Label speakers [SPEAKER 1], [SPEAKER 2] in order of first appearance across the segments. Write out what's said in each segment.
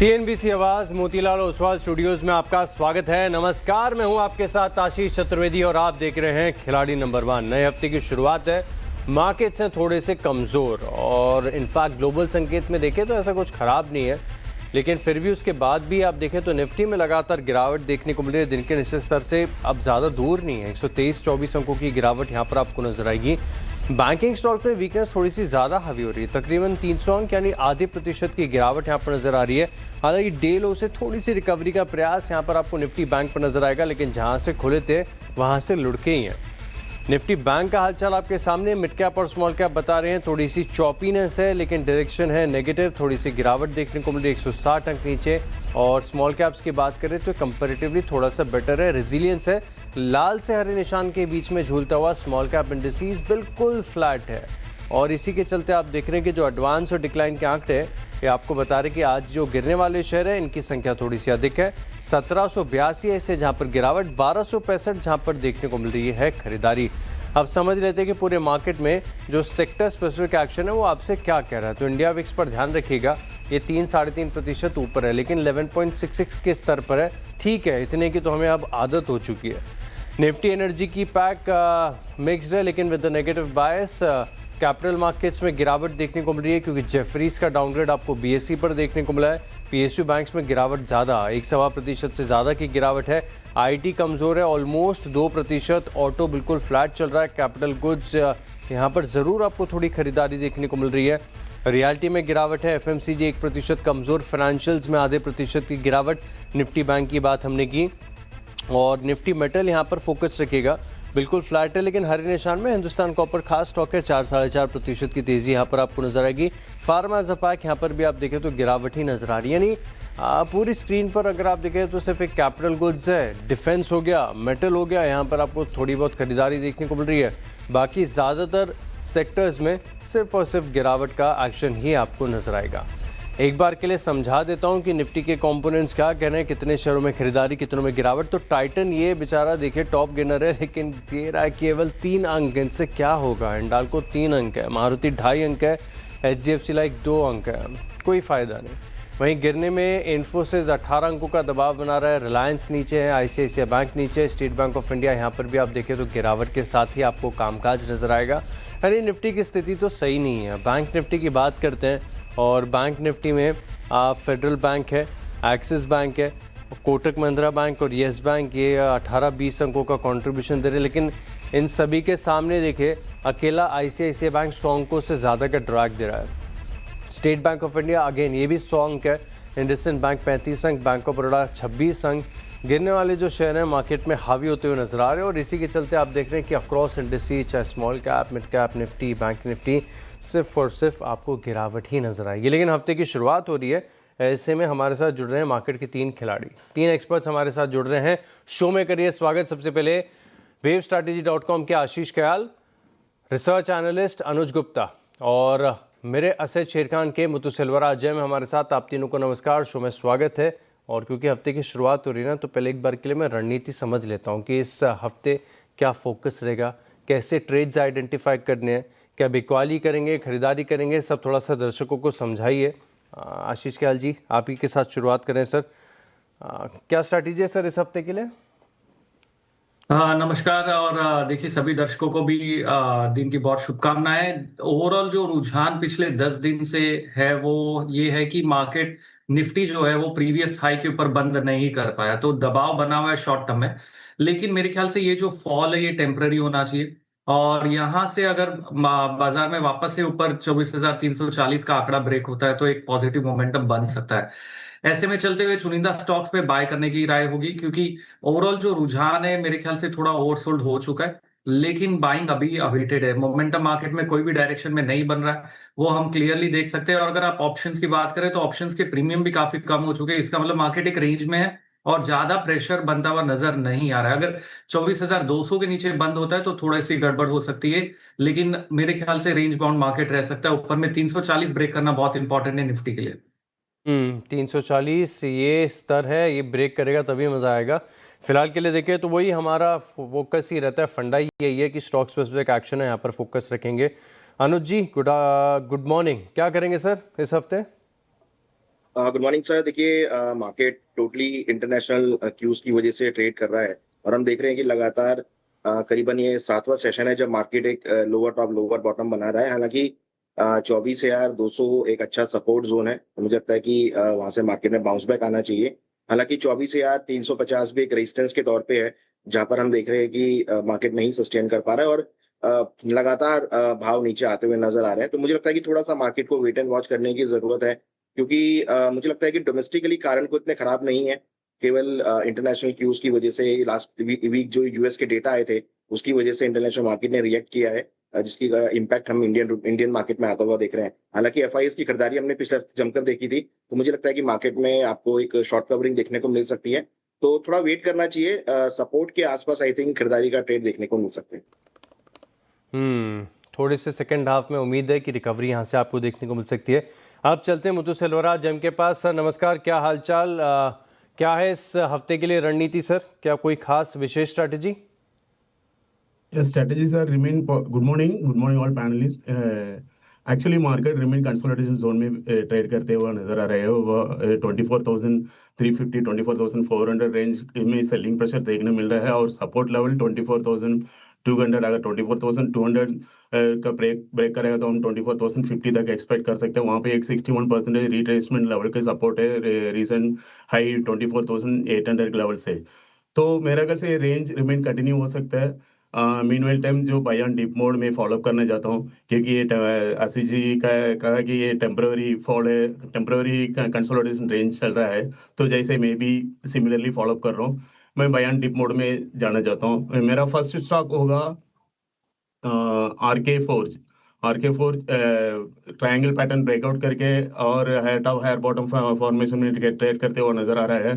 [SPEAKER 1] CNBC आवाज Motilal Oswal studios में आपका स्वागत है। नमस्कार, मैं हूं आपके साथ आशीष चतुर्वेदी और आप देख रहे हैं खिलाड़ी नंबर 1। नए हफ्ते की शुरुआत है। मार्केट्स हैं थोड़े से कमज़ोर और इनफैक्ट ग्लोबल संकेत में देखें तो ऐसा कुछ ख़राब नहीं है, लेकिन फिर भी उसके बाद भी आप देखें तो निफ्टी में लगातार गिरावट देखने को मिल रही है। दिन के निचले स्तर से अब ज़्यादा दूर नहीं है। 123-24 अंकों की गिरावट यहाँ पर आपको नजर आएगी। बैंकिंग स्टॉक में वीकनेस थोड़ी सी ज़्यादा हावी हो रही है, तकरीबन 300 अंक यानी आधे प्रतिशत की गिरावट यहाँ पर नजर आ रही है। हालांकि डे लो से थोड़ी सी रिकवरी का प्रयास यहाँ पर आपको निफ्टी बैंक पर नजर आएगा, लेकिन जहाँ से खुले थे वहाँ से लुढ़के ही हैं। निफ्टी बैंक का हालचाल आपके सामने। मिड कैप और स्मॉल कैप बता रहे हैं थोड़ी सी चॉपीनेस है, लेकिन डायरेक्शन है नेगेटिव। थोड़ी सी गिरावट देखने को मिल रही है 160 अंक नीचे। और स्मॉल कैप्स की बात करें तो कंपैरेटिवली थोड़ा सा बेटर है, रेजिलियंस है। लाल से हरे निशान के बीच में झूलता हुआ स्मॉल कैप इंडिसेस बिल्कुल फ्लैट है। और इसी के चलते आप देख रहे हैं कि जो एडवांस और डिक्लाइन के आंकड़े ये आपको बता रहे हैं कि आज जो गिरने वाले शेयर है इनकी संख्या थोड़ी सी अधिक है। 1782 है इससे, जहाँ पर गिरावट 1265 जहाँ पर देखने को मिल रही है खरीदारी। अब समझ लेते हैं कि पूरे मार्केट में जो सेक्टर स्पेसिफिक एक्शन है वो आपसे क्या कह रहा है। तो इंडिया विक्स पर ध्यान रखिएगा, ये 3-3.5% ऊपर है, लेकिन 11.66 के स्तर पर है। ठीक है, इतने की तो हमें अब आदत हो चुकी है। निफ्टी एनर्जी की पैक मिक्स्ड है, लेकिन with the negative bias. Capital markets में गिरावट देखने को मिल रही है क्योंकि जेफरीज का डाउनग्रेड आपको बीएसई पर देखने को मिला है। पीएसयू बैंक्स में गिरावट ज़्यादा, 1.25% से ज़्यादा की गिरावट है। आईटी कमज़ोर है, ऑलमोस्ट 2%। ऑटो बिल्कुल फ्लैट चल रहा है। कैपिटल गुड्स यहाँ पर ज़रूर आपको थोड़ी खरीदारी देखने को मिल रही है। रियल्टी में गिरावट है। एफएमसीजी 1% कमज़ोर। फाइनेंशियल्स में आधे प्रतिशत की गिरावट। निफ्टी बैंक की बात हमने की। और निफ्टी मेटल यहाँ पर फोकस रखिएगा, बिल्कुल फ्लैट है, लेकिन हरे निशान में हिंदुस्तान कॉपर खास स्टॉक है। 4-4.5% की तेज़ी यहाँ पर आपको नजर आएगी। फार्मा पैक यहाँ पर भी आप देखें तो गिरावट ही नजर आ रही है। यानी पूरी स्क्रीन पर अगर आप देखें तो सिर्फ एक कैपिटल गुड्स है, डिफेंस हो गया, मेटल हो गया, यहाँ पर आपको थोड़ी बहुत खरीदारी देखने को मिल रही है। बाकी ज़्यादातर सेक्टर्स में सिर्फ और सिर्फ गिरावट का एक्शन ही आपको नजर आएगा। एक बार के लिए समझा देता हूं कि निफ्टी के कंपोनेंट्स क्या कह रहे हैं, कितने शेयरों में खरीदारी, कितनों में गिरावट। तो टाइटन ये बेचारा देखिए टॉप गेनर है, लेकिन दे रहा है केवल 3 अंक। इनसे क्या होगा। हिंडाल्को 3 अंक है, मारुति 2.5 अंक है, एचडीएफसी लाइक 2 अंक है, कोई फ़ायदा नहीं। वहीं गिरने में इन्फोसिस 18 अंकों का दबाव बना रहा है। रिलायंस नीचे है, आईसीआईसीआई बैंक नीचे, स्टेट बैंक ऑफ इंडिया यहाँ पर भी आप देखें तो गिरावट के साथ ही आपको कामकाज नजर आएगा। यानी निफ्टी की स्थिति तो सही नहीं है। बैंक निफ्टी की बात करते हैं और बैंक निफ्टी में फेडरल बैंक है, एक्सिस बैंक है, कोटक महिंद्रा बैंक और येस बैंक, ये 18-20 अंकों का कंट्रीब्यूशन दे रहे हैं। लेकिन इन सभी के सामने देखिए अकेला आईसीआईसीआई बैंक 100 अंकों से ज़्यादा का ड्रैग दे रहा है। State bank of India again ये भी 100 अंक है। इंडसइंड बैंक 35 अंक, बैंक ऑफ बड़ौदा 26 अंक। गिरने वाले जो शेयर हैं मार्केट में हावी होते हुए नजर आ रहे हैं और इसी के चलते आप देख रहे हैं कि अक्रॉस इंडस्ट्रीज, चाहे small cap, mid cap, Nifty, bank Nifty, सिर्फ और सिर्फ आपको गिरावट ही नजर आएगी। लेकिन हफ्ते की शुरुआत हो रही है, ऐसे में हमारे साथ जुड़ रहे हैं मार्केट के 3 खिलाड़ी, 3 एक्सपर्ट्स हमारे साथ जुड़ रहे हैं। शो में करिए स्वागत। सबसे पहले wavstrategy.com के आशीष कयाल, रिसर्च एनालिस्ट अनुज गुप्ता और मेरे असद शेरखान के मुतु सिलवरा अजय में हमारे साथ। आप तीनों को नमस्कार, शो में स्वागत है। और क्योंकि हफ्ते की शुरुआत हो रही है ना, तो पहले एक बार के लिए मैं रणनीति समझ लेता हूँ कि इस हफ्ते क्या फोकस रहेगा, कैसे ट्रेड्स आइडेंटिफाई करने हैं, क्या बिकवाली करेंगे, खरीदारी करेंगे, सब थोड़ा सा दर्शकों को समझाइए। आशीष कयाल जी, आप ही के साथ शुरुआत करें सर। क्या स्ट्रैटेजी है सर इस हफ्ते के लिए?
[SPEAKER 2] नमस्कार। और देखिए सभी दर्शकों को भी दिन की बहुत शुभकामनाएं। ओवरऑल जो रुझान पिछले 10 दिन से है वो ये है कि मार्केट निफ्टी जो है वो प्रीवियस हाई के ऊपर बंद नहीं कर पाया, तो दबाव बना हुआ है शॉर्ट टर्म में। लेकिन मेरे ख्याल से ये जो फॉल है ये टेम्पररी होना चाहिए और यहाँ से अगर बाजार में वापस से ऊपर 24,340 का आंकड़ा ब्रेक होता है तो एक पॉजिटिव मोमेंटम बन सकता है। ऐसे में चलते हुए चुनिंदा स्टॉक्स पे बाय करने की राय होगी, क्योंकि ओवरऑल जो रुझान है मेरे ख्याल से थोड़ा ओवरसोल्ड हो चुका है। लेकिन बाइंग अभी अवेटेड है। मोमेंटम मार्केट में कोई भी डायरेक्शन में नहीं बन रहा है, वो हम क्लियरली देख सकते हैं। और अगर आप ऑप्शंस की बात करें तो ऑप्शंस के प्रीमियम भी काफी कम हो चुके हैं। इसका मतलब मार्केट एक रेंज में है और ज्यादा प्रेशर बनता हुआ नजर नहीं आ रहा है। अगर 24,200 के नीचे बंद होता है तो थोड़ी सी गड़बड़ हो सकती है, लेकिन मेरे ख्याल से रेंज बाउंड मार्केट रह सकता है। ऊपर में 340 ब्रेक करना बहुत इंपॉर्टेंट है निफ्टी के लिए।
[SPEAKER 1] 340 ये स्तर है, ये ब्रेक करेगा तभी मज़ा आएगा। फिलहाल के लिए देखें तो वही हमारा फोकस ही रहता है, फंडा ही यही है कि स्टॉक स्पेसिफिक एक्शन है, यहाँ पर फोकस रखेंगे। अनुज जी गुड मॉर्निंग, क्या करेंगे सर इस हफ्ते?
[SPEAKER 3] Good morning sir. देखिए, मार्केट टोटली इंटरनेशनल क्यूज की वजह से ट्रेड कर रहा है और हम देख रहे हैं कि लगातार करीबन ये 7वां सेशन है जब मार्केट एक लोअर टॉप लोअर बॉटम बना रहा है। हालांकि 24,200 एक अच्छा सपोर्ट जोन है, तो मुझे लगता है कि वहां से मार्केट में बाउंस बैक आना चाहिए। हालांकि 24,350 भी एक रेजिस्टेंस के तौर पे है, जहां पर हम देख रहे हैं कि मार्केट नहीं सस्टेन कर पा रहा है और लगातार भाव नीचे आते हुए नजर आ रहे हैं। तो मुझे लगता है कि थोड़ा सा मार्केट को वेट एंड वॉच करने की जरूरत है, क्योंकि मुझे लगता है कि डोमेस्टिकली कारण को इतने खराब नहीं है। केवल इंटरनेशनल क्यूज की वजह से लास्ट वीक जो यूएस के डेटा आए थे, उसकी वजह से इंटरनेशनल मार्केट ने रिएक्ट किया है, जिसकी इम्पैक्ट हम इंडियन मार्केट में आता हुआ देख रहे हैं। हालांकि एफआईएस की खरीदारी हमने पिछले हफ्ते जमकर देखी थी, तो मुझे लगता है कि मार्केट में आपको एक शॉर्ट कवरिंग देखने को मिल सकती है। तो थोड़ा वेट करना चाहिए। सपोर्ट के आसपास आई थिंक खरीदारी का ट्रेड देखने को मिल सकते हैं।
[SPEAKER 1] थोड़े से सेकंड हाफ में उम्मीद है कि रिकवरी यहाँ से आपको देखने को मिल सकती है। आप चलते हैं मुथु सेल्वराज जैम के पास। सर नमस्कार, क्या हालचाल, क्या है इस हफ्ते के लिए रणनीति सर? क्या कोई खास विशेष strategy?
[SPEAKER 4] Strategies are remain good morning all panelists. Actually market remain consolidation zone में ट्रेड करते हुए नजर आ रहे हैं। वो 24,350 24,400 रेंज में सेलिंग प्रेशर देखने मिल रहा है और सपोर्ट लेवल 24,200। अगर 24,200 का ब्रेक करेगा तो हम 24,050 तक एक्सपेक्ट कर सकते हैं। वहाँ पे एक 61% रिट्रेसमेंट लेवल के सपोर्ट है रिसेंट हाई 24,800 के लेवल से। तो मेरा ख्याल से ये रेंज रिमेन कंटिन्यू हो सकता है। मीनवाइल टाइम जो बाय ऑन डिप मोड में फॉलोअप करना चाहता हूँ, क्योंकि ये आशीष जी का कहा कि ये टेम्पररी फॉल है, टेम्पररी कंसोलिडेशन रेंज चल रहा है। तो जैसे मैं भी सिमिलरली फॉलोअप कर रहा हूँ, मैं बाय ऑन डिप मोड में जाना चाहता हूँ। मेरा फर्स्ट स्टॉक होगा are K forge triangle pattern breakout करके और हायर बॉटम फॉर्मेशन में ट्रेड करते हुए नजर आ रहा है।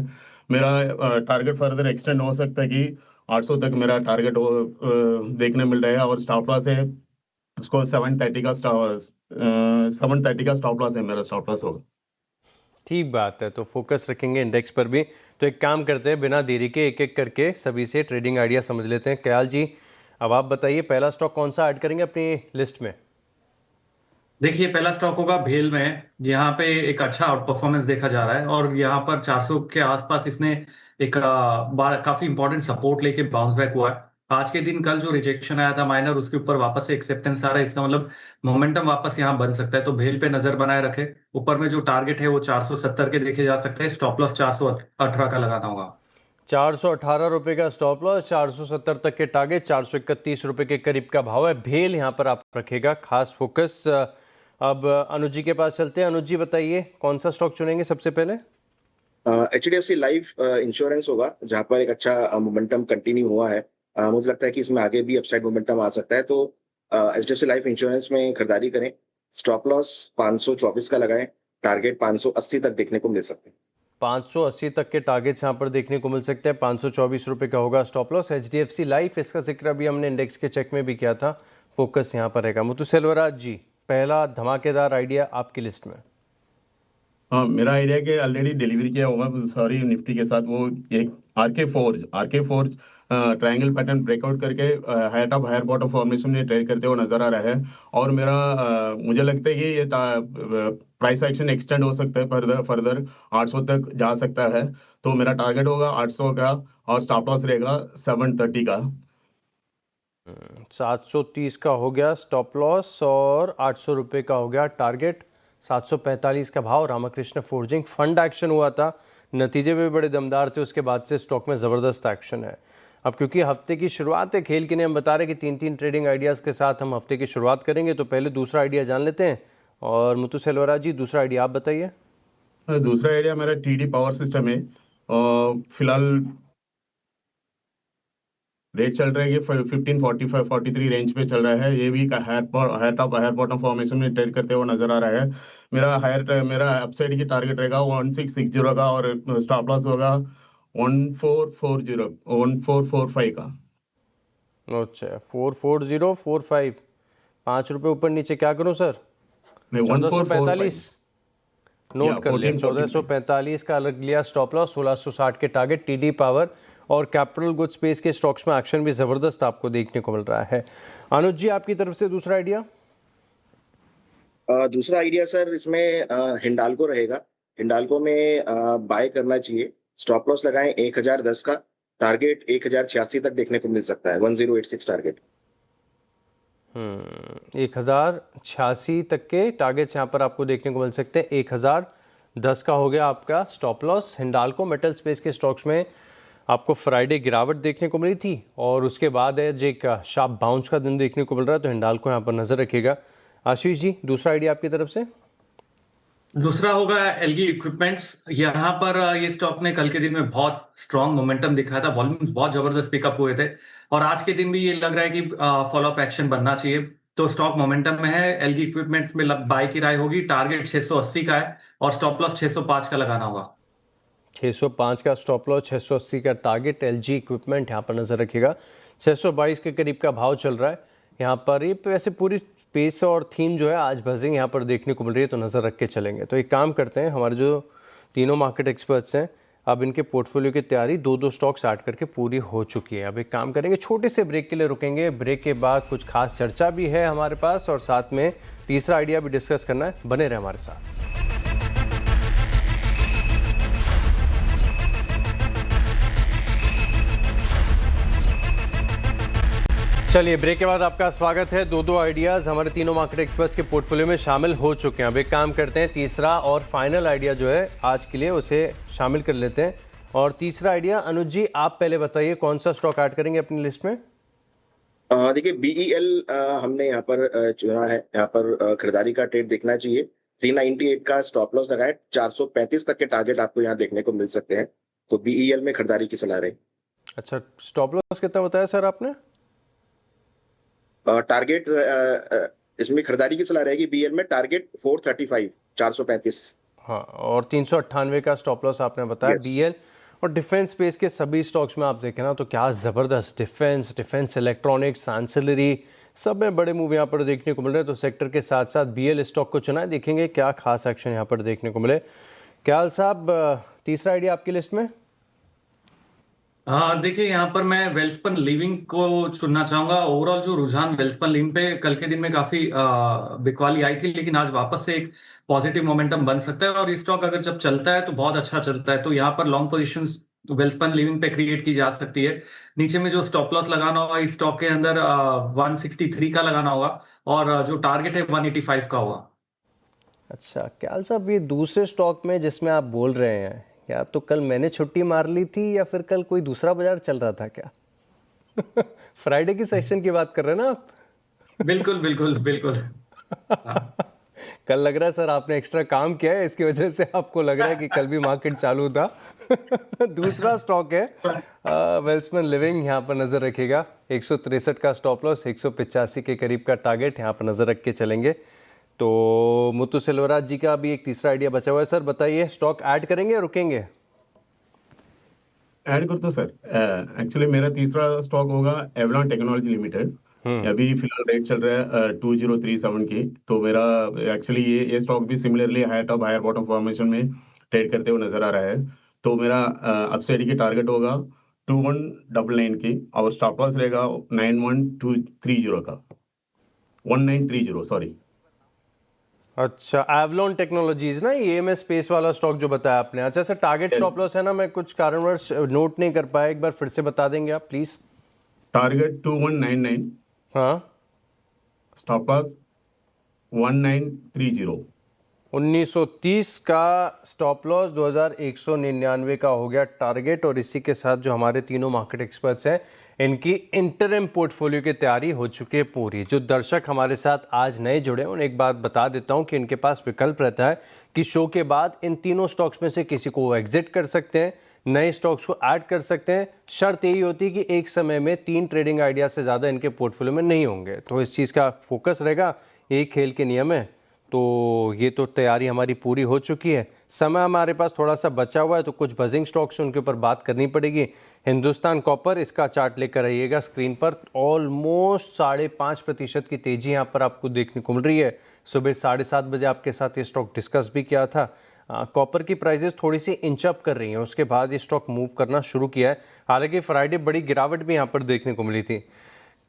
[SPEAKER 4] मेरा टारगेट फर्दर एक्सटेंड हो सकता है कि 800 तक मेरा टारगेट देखने मिल रहा है और स्टॉप लॉस है उसको 730 का 730 का स्टॉप लॉस है, मेरा स्टॉप लॉस होगा।
[SPEAKER 1] ठीक बात है, तो फोकस रखेंगे इंडेक्स पर भी। तो एक काम करते हैं, बिना देरी के एक एक करके सभी से ट्रेडिंग आइडिया समझ लेते हैं। कयाल जी, अब आप बताइए पहला स्टॉक कौन सा ऐड करेंगे अपनी लिस्ट में?
[SPEAKER 2] देखिए, पहला स्टॉक होगा भेल में, यहाँ पे एक अच्छा आउट परफॉर्मेंस देखा जा रहा है और यहाँ पर 400 के आसपास इसने एक काफी इंपॉर्टेंट सपोर्ट लेके बाउंस बैक हुआ है। आज के दिन कल जो रिजेक्शन आया था माइनर, उसके ऊपर वापस से एक्सेप्टेंस आ रहा है, इसका मतलब मोमेंटम वापस यहाँ बन सकता है। तो भेल पे नजर बनाए रखे। ऊपर में जो टारगेट है वो 470 के देखे जा सकते हैं। स्टॉप लॉस 418 का लगाना होगा।
[SPEAKER 1] 418 रुपये का स्टॉप लॉस, 470 तक के टारगेट, 431 रुपये के करीब का भाव है। भेल यहाँ पर आप रखेगा खास फोकस। अब अनुज जी के पास चलते हैं। अनुज जी बताइए कौन सा स्टॉक चुनेंगे सबसे पहले?
[SPEAKER 3] HDFC लाइफ इंश्योरेंस होगा, जहां पर एक अच्छा मोमेंटम कंटिन्यू हुआ है। मुझे लगता है कि इसमें आगे भी अपसाइड मोमेंटम आ सकता है, तो HDFC लाइफ इंश्योरेंस में खरीदारी करें। स्टॉप लॉस 524 का लगाएं, टारगेट 580 तक देखने को मिल सकते हैं।
[SPEAKER 1] 580 तक के टारगेट्स यहाँ पर देखने को मिल सकते हैं। 524 रुपये का होगा स्टॉप लॉस। HDFC लाइफ, इसका जिक्र अभी हमने इंडेक्स के चेक में भी किया था। फोकस यहाँ पर रहेगा। मुथु सेल्वराज जी, पहला धमाकेदार आइडिया आपकी लिस्ट में।
[SPEAKER 4] हाँ, मेरा आइडिया कि ऑलरेडी डिलीवरी किया हुआ सॉरी निफ्टी के साथ, वो एक R K forge triangle pattern breakout करके higher top higher bottom formation में ट्रेड करते हुए नजर आ रहा है। और मेरा मुझे लगता है कि ये प्राइस एक्शन एक्सटेंड हो सकता है, फर्दर 800 तक जा सकता है। तो मेरा टारगेट होगा 800 का और स्टॉप लॉस रहेगा 730 का।
[SPEAKER 1] 730 का हो गया स्टॉप लॉस और 800 रुपये का हो गया टारगेट। 745 का भाव। रामकृष्ण फोर्जिंग फंड एक्शन हुआ था, नतीजे भी बड़े दमदार थे, उसके बाद से स्टॉक में ज़बरदस्त एक्शन है। अब क्योंकि हफ्ते की शुरुआत है, खेल के लिए हम बता रहे हैं कि 3 ट्रेडिंग आइडियाज़ के साथ हम हफ्ते की शुरुआत करेंगे, तो पहले दूसरा आइडिया जान लेते हैं। और मुथु सेल्वराज जी, दूसरा आइडिया आप बताइए।
[SPEAKER 4] दूसरा आइडिया मेरा TD पावर सिस्टम है। फिलहाल रेट चल रहा है कि 1545-43 रेंज पे चल रहा है। ये भी higher top higher bottom formation में ट्रेड करते हुए नजर आ रहा है। मेरा अपसाइड की टारगेट रहेगा 1660 का और स्टॉप लॉस होगा 1445 का।
[SPEAKER 1] अच्छा, 44045, 5 रुपये ऊपर नीचे क्या करूं सर? 1445 नोट कर लिया। 1445 का अलग लिया स्टॉप लॉस। 1660 के टारगेट। TD पावर और कैपिटल गुड स्पेस के स्टॉक्स में एक्शन भी ज़बरदस्त आपको देखने को मिल रहा है। अनुज जी, आपकी तरफ से दूसरा आइडिया?
[SPEAKER 3] दूसरा आइडिया सर इसमें हिंडाल्को रहेगा। हिंडाल्को में बाय करना चाहिए। स्टॉप लॉस लगाएं 1010 का, टारगेट 1086 तक देखने को मिल सकता है, 1086 टारगेट।
[SPEAKER 1] 1086 तक के टारगेट्स यहाँ पर आपको देखने को मिल सकते हैं। 1010 का हो गया आपका stop loss. Hindalco metal space के स्टॉक्स में आपको फ्राइडे गिरावट देखने को मिली थी और उसके बाद आज एक शार्प बाउंस का दिन देखने को मिल रहा है, तो हिंडाल्को यहाँ पर नज़र रखिएगा। आशीष जी, दूसरा आइडिया आपकी तरफ से?
[SPEAKER 2] दूसरा होगा एलजी इक्विपमेंट्स। यहाँ पर ये स्टॉक ने कल के दिन में बहुत स्ट्रांग मोमेंटम दिखाया था, वॉल्यूम बहुत जबरदस्त पिकअप हुए थे और आज के दिन भी ये लग रहा है कि फॉलो अप एक्शन बनना चाहिए, तो स्टॉक मोमेंटम में है। एलजी इक्विपमेंट्स में बाय की राय होगी। टारगेट 680 का है और स्टॉप लॉस 605 का लगाना होगा।
[SPEAKER 1] 605 का स्टॉप लॉस, 680 का टारगेट। एलजी इक्विपमेंट यहाँ पर नज़र रखिएगा। 622 के करीब का भाव चल रहा है यहाँ पर। ये वैसे पूरी स्पेस और थीम जो है आज बजिंग यहाँ पर देखने को मिल रही है, तो नज़र रख के चलेंगे। तो एक काम करते हैं, हमारे जो तीनों मार्केट एक्सपर्ट्स हैं, अब इनके पोर्टफोलियो की तैयारी 2-2 स्टॉक्स ऐड करके पूरी हो चुकी है। अब एक काम करेंगे, छोटे से ब्रेक के लिए रुकेंगे। ब्रेक के बाद कुछ खास चर्चा भी है हमारे पास और साथ में तीसरा आइडिया भी डिस्कस करना है। बने रहे हमारे साथ। चलिए, ब्रेक के बाद आपका स्वागत है। 2-2 आइडियाज़ हमारे तीनों मार्केट एक्सपर्ट्स के पोर्टफोलियो में शामिल हो चुके हैं। अब एक काम करते हैं, तीसरा और फाइनल आइडिया जो है आज के लिए उसे शामिल कर लेते हैं। और तीसरा आइडिया, अनुज जी आप पहले बताइए कौन सा स्टॉक ऐड करेंगे अपनी लिस्ट में?
[SPEAKER 3] देखिए, बीईएल हमने यहाँ पर चुना है। यहाँ पर खरीदारी का ट्रेड देखना चाहिए। 398 का स्टॉप लॉस लगाए, 435 तक के टारगेट आपको यहाँ देखने को मिल सकते हैं, तो बीईएल में खरीदारी की सलाह रही।
[SPEAKER 1] अच्छा, स्टॉप लॉस कितना बताया सर आपने?
[SPEAKER 3] टारगेट इसमें खरीदारी की सलाह रहेगी बीईएल में, टारगेट 435, 435।
[SPEAKER 1] हाँ, और 398 का स्टॉप लॉस आपने बताया बीएल। और डिफेंस स्पेस के सभी स्टॉक्स में आप देखें ना, तो क्या ज़बरदस्त डिफेंस इलेक्ट्रॉनिक्स, एंसिलरी, सब में बड़े मूव यहाँ पर देखने को मिल रहे हैं। तो सेक्टर के साथ साथ बीएल स्टॉक को चुना है, देखेंगे क्या खास एक्शन यहाँ पर देखने को मिले। क्याल साहब, तीसरा आइडिया आपकी लिस्ट में?
[SPEAKER 2] देखिए, यहाँ पर मैं वेल्सपन लिविंग को चुनना चाहूंगा। ओवरऑल जो रुझान वेल्सपन लिविंग पे कल के दिन में काफी बिकवाली आई थी, लेकिन आज वापस से एक पॉजिटिव मोमेंटम बन सकता है और ये स्टॉक अगर जब चलता है तो बहुत अच्छा चलता है, तो यहाँ पर लॉन्ग पोजीशंस वेल्सपन लिविंग पे क्रिएट की जा सकती है। नीचे में जो स्टॉप लॉस लगाना होगा इस स्टॉक के अंदर 163 का लगाना होगा और जो टारगेट है 185 का होगा।
[SPEAKER 1] अच्छा क्याल साहब, ये दूसरे स्टॉक में जिसमें आप बोल रहे हैं, या तो कल मैंने छुट्टी मार ली थी या फिर कल कोई दूसरा बाजार चल रहा था क्या? फ्राइडे की सेशन की बात कर रहे हैं ना आप?
[SPEAKER 2] बिल्कुल बिल्कुल बिल्कुल।
[SPEAKER 1] कल लग रहा है सर आपने एक्स्ट्रा काम किया है, इसकी वजह से आपको लग रहा है कि कल भी मार्केट चालू था। दूसरा स्टॉक है वेल्सपन लिविंग, यहाँ पर नजर रखिएगा। 163 का स्टॉप लॉस, 185 के करीब का टारगेट, यहाँ पर नजर रख के चलेंगे। तो मुत्तु सेल्वराज जी का भी एक तीसरा आइडिया बचा हुआ है। सर बताइए, स्टॉक ऐड करेंगे या रुकेंगे?
[SPEAKER 4] ऐड कर दो सर। एक्चुअली मेरा तीसरा स्टॉक होगा एवलॉन टेक्नोलॉजी लिमिटेड। अभी फिलहाल रेट चल रहा है 2037 की। तो मेरा एक्चुअली ये स्टॉक भी similarly higher top higher bottom formation में ट्रेड करते हुए नजर आ रहा है। तो मेरा अपसाइड की टारगेट होगा 2199 की और स्टॉप लॉस रहेगा 91230 का, 1930 सॉरी।
[SPEAKER 1] अच्छा, एवलॉन टेक्नोलॉजीज ना, ये एमएस स्पेस वाला स्टॉक जो बताया आपने। अच्छा सर, टारगेट स्टॉप लॉस है ना, मैं कुछ कारणवश नोट नहीं कर पाया, एक बार फिर से बता देंगे आप प्लीज?
[SPEAKER 4] टारगेट 2199,
[SPEAKER 1] हाँ,
[SPEAKER 4] स्टॉप लॉस 1930।
[SPEAKER 1] 1930 का स्टॉप लॉस, 2199 का हो गया टारगेट। और इसी के साथ जो हमारे तीनों मार्केट एक्सपर्ट्स हैं, इनकी इंटरिम पोर्टफोलियो की तैयारी हो चुकी है पूरी। जो दर्शक हमारे साथ आज नए जुड़े हैं, उन्हें एक बात बता देता हूं कि इनके पास विकल्प रहता है कि शो के बाद इन तीनों स्टॉक्स में से किसी को वो एग्जिट कर सकते हैं, नए स्टॉक्स को ऐड कर सकते हैं। शर्त यही होती है कि एक समय में 3 ट्रेडिंग आइडिया से ज़्यादा इनके पोर्टफोलियो में नहीं होंगे। तो इस चीज़ का फोकस रहेगा, यही खेल के नियम है। तो ये तो तैयारी हमारी पूरी हो चुकी है। समय हमारे पास थोड़ा सा बचा हुआ है, तो कुछ बजिंग स्टॉक्स उनके ऊपर बात करनी पड़ेगी। हिंदुस्तान कॉपर, इसका चार्ट लेकर आइएगा स्क्रीन पर। ऑलमोस्ट 5.5% की तेज़ी यहाँ पर आपको देखने को मिल रही है। सुबह 7:30 बजे आपके साथ ये स्टॉक डिस्कस भी किया था। कॉपर की प्राइसेस थोड़ी सी इंच अप कर रही हैं, उसके बाद ये स्टॉक मूव करना शुरू किया है। हालांकि फ्राइडे बड़ी गिरावट भी यहाँ पर देखने को मिली थी।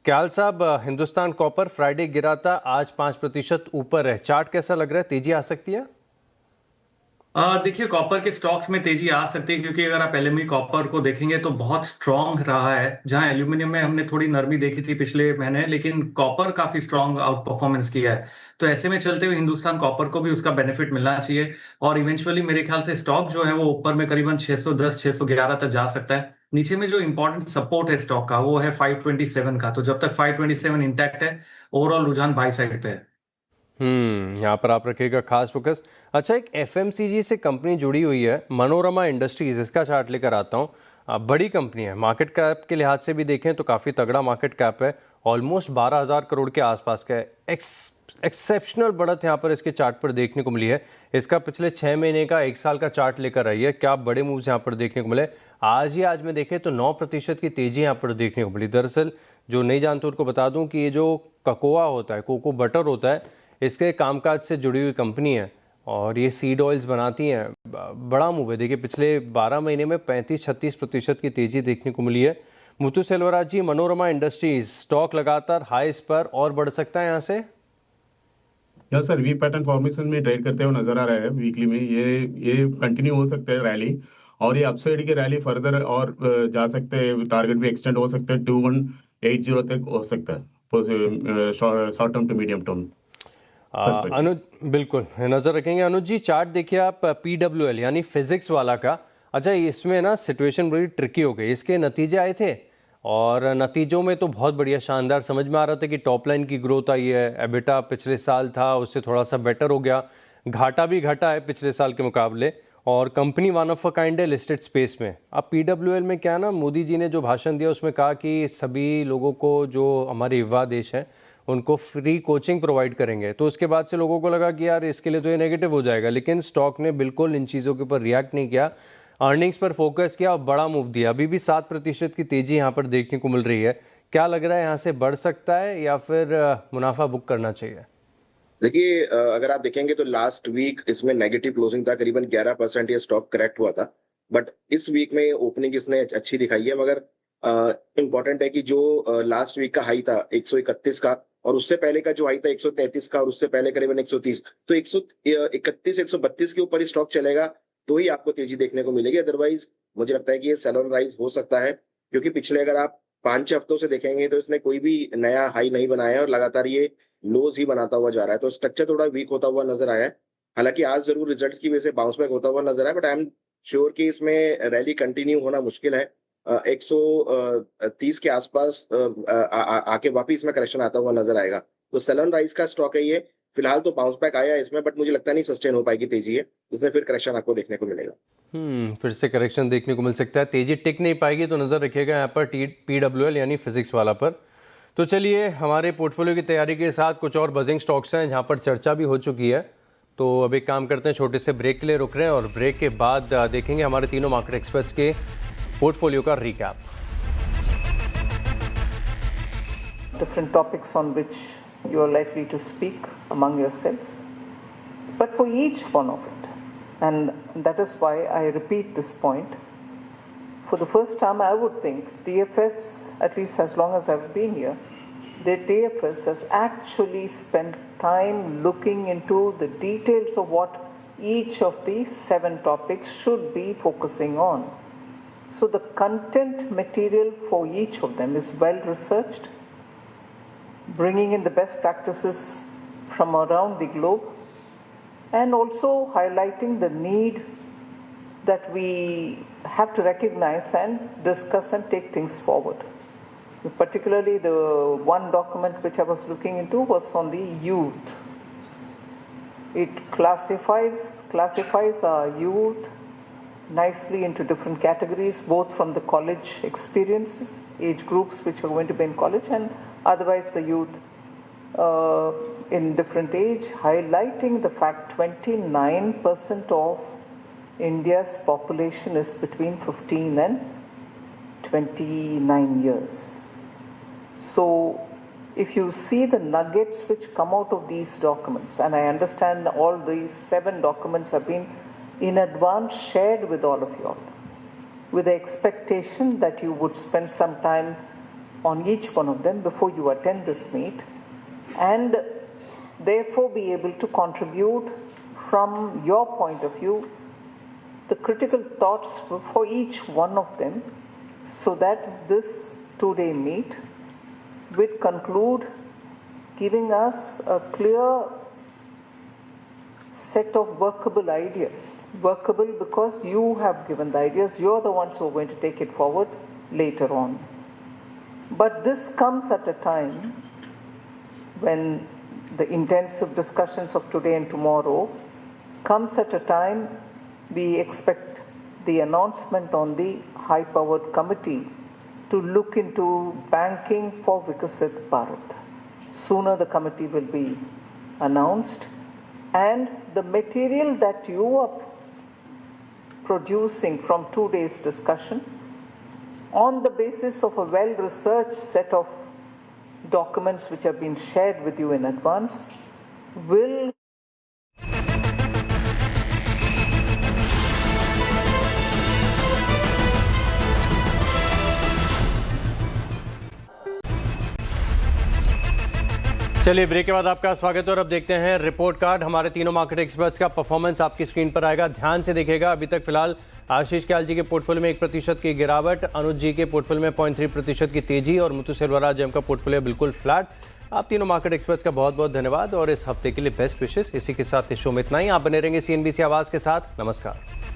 [SPEAKER 1] क्याल साहब, हिंदुस्तान कॉपर फ्राइडे गिरा था, आज 5% ऊपर है। चार्ट कैसा लग रहा है, तेजी आ सकती है?
[SPEAKER 2] देखिए कॉपर के स्टॉक्स में तेजी आ सकती है क्योंकि अगर आप एलएमई कॉपर को देखेंगे तो बहुत स्ट्रांग रहा है, जहां एल्यूमिनियम में हमने थोड़ी नरमी देखी थी पिछले महीने, लेकिन कॉपर काफी स्ट्रांग आउट परफॉर्मेंस किया है। तो ऐसे में चलते हुए हिंदुस्तान कॉपर को भी उसका बेनिफिट मिलना चाहिए और इवेंचुअली मेरे ख्याल से स्टॉक जो है वो ऊपर में करीबन 610 611 तक जा सकता है। नीचे में जो इंपॉर्टेंट सपोर्ट है स्टॉक का वो है 527 का, तो जब तक 527 इंटैक्ट है ओवरऑल रुझान बाई साइड पे है।
[SPEAKER 1] यहाँ पर आप रखिएगा खास फोकस। अच्छा, एक एफएमसीजी से कंपनी जुड़ी हुई है मनोरमा इंडस्ट्रीज, इसका चार्ट लेकर आता हूँ। बड़ी कंपनी है, मार्केट कैप के लिहाज से भी देखें तो काफ़ी तगड़ा मार्केट कैप है, ऑलमोस्ट 12,000 करोड़ के आसपास का है। एक्सेप्शनल बढ़त यहाँ पर इसके चार्ट पर देखने को मिली है। इसका पिछले 6 महीने का 1 साल का चार्ट लेकर आई है, क्या बड़े मूव्स यहाँ पर देखने को मिले। आज में देखें तो 9% की तेज़ी यहाँ पर देखने को मिली। दरअसल जो नहीं जानते उनको बता दूँ कि ये जो ककोआ होता है, कोको बटर होता है, इसके कामकाज से जुड़ी हुई कंपनी है और ये सीड ऑयल्स बनाती हैं। बड़ा मूव है, देखिए पिछले 12 महीने में 35-36% की तेज़ी देखने को मिली है। मुथु सेल्वराज जी, मनोरमा इंडस्ट्रीज स्टॉक लगातार हाईस पर और बढ़ सकता है यहाँ से?
[SPEAKER 4] या सर, वी पैटर्न फॉर्मेशन में ट्रेड करते हुए नजर आ रहा है वीकली में। ये कंटिन्यू हो सकते हैं रैली, और ये अपसाइड की रैली फर्दर और जा सकते हैं, टारगेट भी एक्सटेंड हो सकते हैं, 2180 तक हो सकता है short term to medium term.
[SPEAKER 1] Anuj, बिल्कुल नज़र रखेंगे। अनुज जी, चार्ट देखिए आप PWL यानी फिजिक्स वाला का। अच्छा, इसमें ना सिचुएशन बड़ी ट्रिकी हो गई, इसके नतीजे आए थे और नतीजों में तो बहुत बढ़िया शानदार समझ में आ रहा था कि टॉप लाइन की ग्रोथ आई है, एबिटा पिछले साल था उससे थोड़ा सा बेटर हो गया, घाटा भी घटा है पिछले साल के मुकाबले, और company one of a kind है लिस्टेड स्पेस में। अब PWL में क्या ना, मोदी जी ने जो भाषण दिया उसमें कहा कि सभी लोगों को जो हमारे युवा देश हैं उनको फ्री कोचिंग प्रोवाइड करेंगे, तो उसके बाद से लोगों को लगा कि यार इसके लिए तो ये नेगेटिव हो जाएगा, लेकिन स्टॉक ने बिल्कुल इन चीज़ों के ऊपर रिएक्ट नहीं किया, अर्निंग्स पर फोकस किया और बड़ा मूव दिया। अभी भी 7% की तेज़ी यहाँ पर देखने को मिल रही है। क्या लग रहा है यहाँ से बढ़ सकता है या फिर मुनाफा बुक करना चाहिए?
[SPEAKER 3] देखिए, अगर आप देखेंगे तो लास्ट वीक इसमें नेगेटिव क्लोजिंग था, करीबन 11% ये स्टॉक करेक्ट हुआ था। बट इस वीक में ओपनिंग इसने अच्छी दिखाई है, मगर इम्पॉर्टेंट है कि जो लास्ट वीक का हाई था 131 का, और उससे पहले का जो हाई था 133 का, और उससे पहले करीबन 130, तो 131 132 के ऊपर ही स्टॉक चलेगा तो ही आपको तेजी देखने को मिलेगी। अदरवाइज मुझे लगता है कि ये सेल ऑन राइज हो सकता है, क्योंकि पिछले अगर आप 5-6 हफ्तों से देखेंगे तो इसने कोई भी नया हाई नहीं बनाया है और लगातार ये लोज ही बनाता हुआ जा रहा है, तो स्ट्रक्चर थोड़ा वीक होता हुआ नजर आया है। हालांकि आज जरूर रिजल्ट्स की वजह से बाउंस बैक होता हुआ नजर आया, बट आई एम श्योर कि इसमें रैली कंटिन्यू होना मुश्किल है। 130 के आसपास आके वापिस इसमें करेक्शन आता हुआ नजर आएगा, तो सेल ऑन राइज का स्टॉक है ये। फिलहाल तो बाउंस बैक आया है इसमें, बट मुझे लगता नहीं सस्टेन हो पाएगी तेजी है, इसमें फिर करेक्शन आपको देखने को मिलेगा।
[SPEAKER 1] फिर से करेक्शन देखने को मिल सकता है, तेजी टिक नहीं पाएगी, तो नज़र रखिएगा यहाँ पर PWL यानी फिजिक्स वाला पर। तो चलिए, हमारे पोर्टफोलियो की तैयारी के साथ कुछ और बजिंग स्टॉक्स हैं जहाँ पर चर्चा भी हो चुकी है, तो अब एक काम करते हैं, छोटे से ब्रेक के लिए रुक रहे हैं और ब्रेक के बाद देखेंगे हमारे तीनों मार्केट एक्सपर्ट्स के पोर्टफोलियो का recap.
[SPEAKER 5] Different topics on which you are likely to speak among yourselves, but for each one of it, and that is why I repeat this point, for the first time I would think DFS, at least as long as I've been here, the DFS has actually spent time looking into the details of what each of these 7 topics should be focusing on. So the content material for each of them is well researched, bringing in the best practices from around the globe, and also highlighting the need that we have to recognize and discuss and take things forward. Particularly the one document which I was looking into was on the youth. It classifies our youth nicely into different categories, both from the college experiences, age groups which are going to be in college, and otherwise the youth in different age, highlighting the fact 29% of India's population is between 15 and 29 years. So if you see the nuggets which come out of these documents, and I understand all these 7 documents have been in advance shared with all of you all, with the expectation that you would spend some time on each one of them before you attend this meet, and therefore be able to contribute from your point of view the critical thoughts for each one of them, so that this two-day meet will conclude giving us a clear set of workable ideas. Workable because you have given the ideas, you're the ones who are going to take it forward later on. But this comes at a time when the intensive discussions of today and tomorrow comes at a time we expect the announcement on the high-powered committee to look into banking for Vikasit Bharat. Sooner the committee will be announced, and the material that you are producing from today's discussion on the basis of a well-researched set of documents which have been shared with you in advance will
[SPEAKER 1] चलिए break के बाद आपका स्वागत है और अब देखते हैं रिपोर्ट कार्ड। हमारे तीनों मार्केट एक्सपर्ट्स का परफॉर्मेंस आपकी स्क्रीन पर आएगा, ध्यान से देखिएगा। अभी तक फिलहाल आशीष कयाल जी के पोर्टफोलियो में 1% की गिरावट, अनुज जी के पोर्टफोलियो में 0.3% की तेजी और मुथु सेल्वराज जैम का पोर्टफोलियो बिल्कुल फ्लैट। आप तीनों मार्केट एक्सपर्ट्स का बहुत बहुत धन्यवाद और इस हफ्ते के लिए बेस्ट विशेष। इसी के साथ इस शो में इतना ही। आप बने रहेंगे CNBC आवाज़ के साथ। नमस्कार।